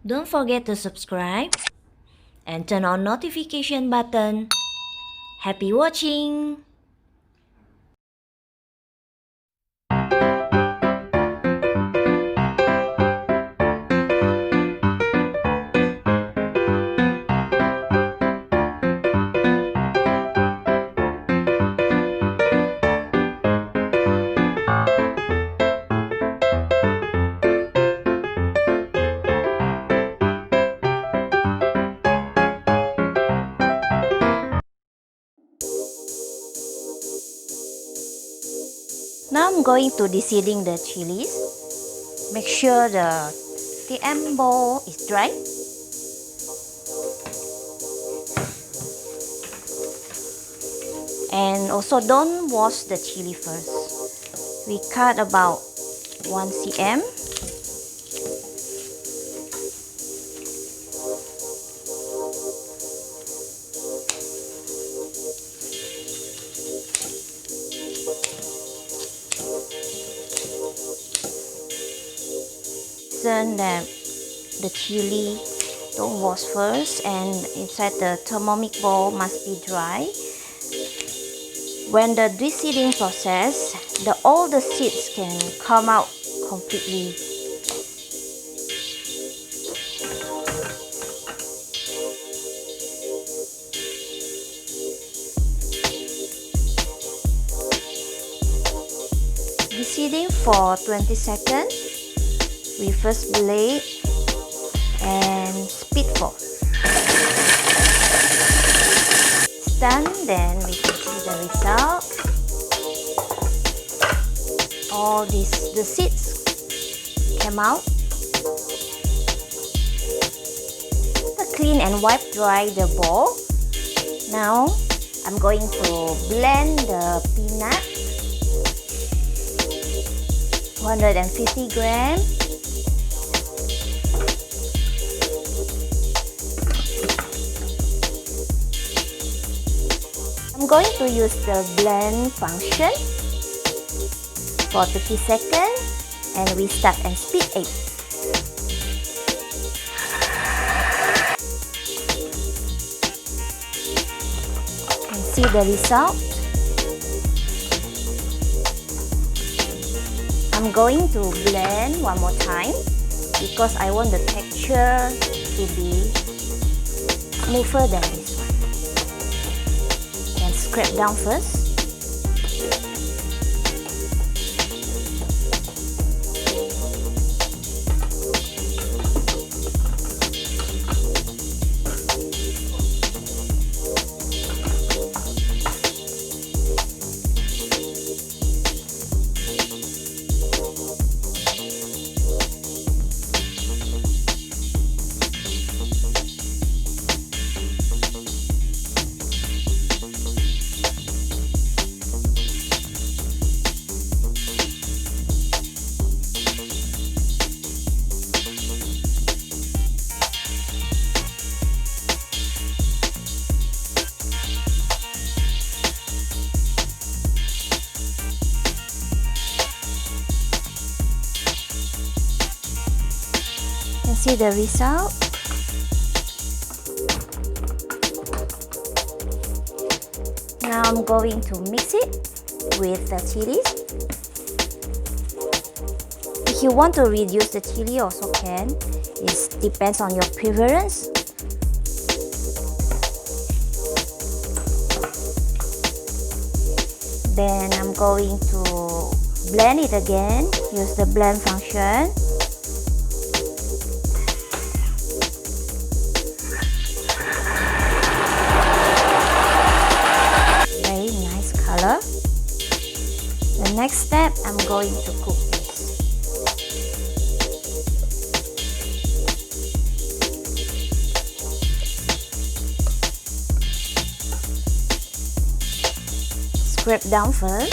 Don't forget to subscribe and turn on notification button. Happy watching! Now I'm going to deseeding the chilies. Make sure the TM bowl is dry. And also don't wash the chili first. We cut about 1 cm. Then the chili don't wash first, and inside the Thermomix bowl must be dry. When the deseeding process, all the seeds can come out completely. Deseeding for 20 seconds. We first blade and spit for. It's done, then we can see the result. All the seeds came out. Clean and wipe dry the bowl. Now I'm going to blend the peanut. 250 grams. I'm going to use the blend function for 30 seconds, and we start and spit 8. And see the result. I'm going to blend one more time because I want the texture to be smoother than this one. And scrape down first. See the result. Now I'm going to mix it with the chilies. If you want to reduce the chili, also can. It depends on your preference. Then I'm going to blend it again. Use the blend function. The next step, I'm going to cook this. Scrape down first.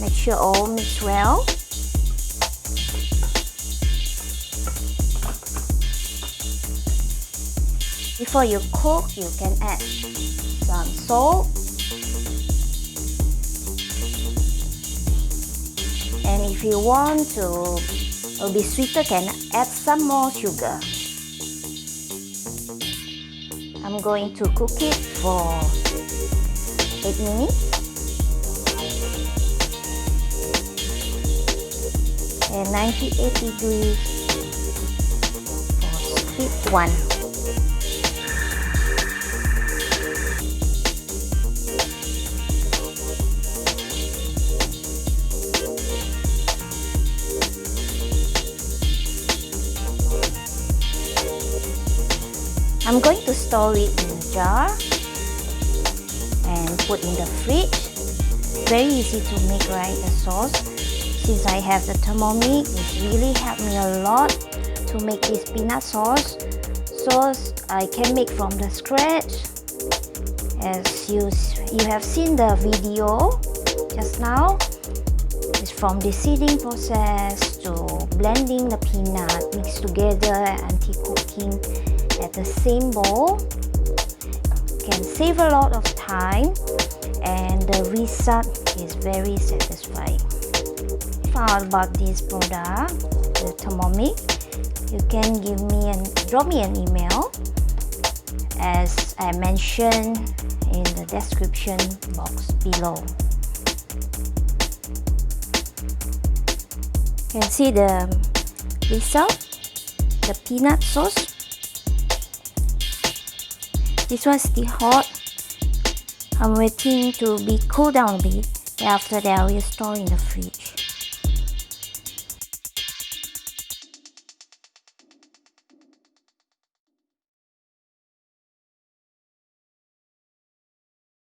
Make sure all mix well. Before you cook, you can add some salt, and if if you want to be sweeter, can add some more sugar. I'm going to cook it for 8 minutes. And 98 degrees for speed 1. I'm going to store it in a jar and put in the fridge. Very easy to make, right, the sauce. Since I have the Thermomix, it's really helped me a lot to make this peanut sauce. Sauce I can make from the scratch. As you have seen the video just now, it's from the seeding process to blending the peanut, mixed together until cooking at the same bowl. Can save a lot of time and the result is very satisfying. About this product, the Thermomix, you can drop me an email, as I mentioned in the description box below. You can see the result, the peanut sauce. This one is still hot. I'm waiting to be cooled down a bit. After that, I will store in the fridge.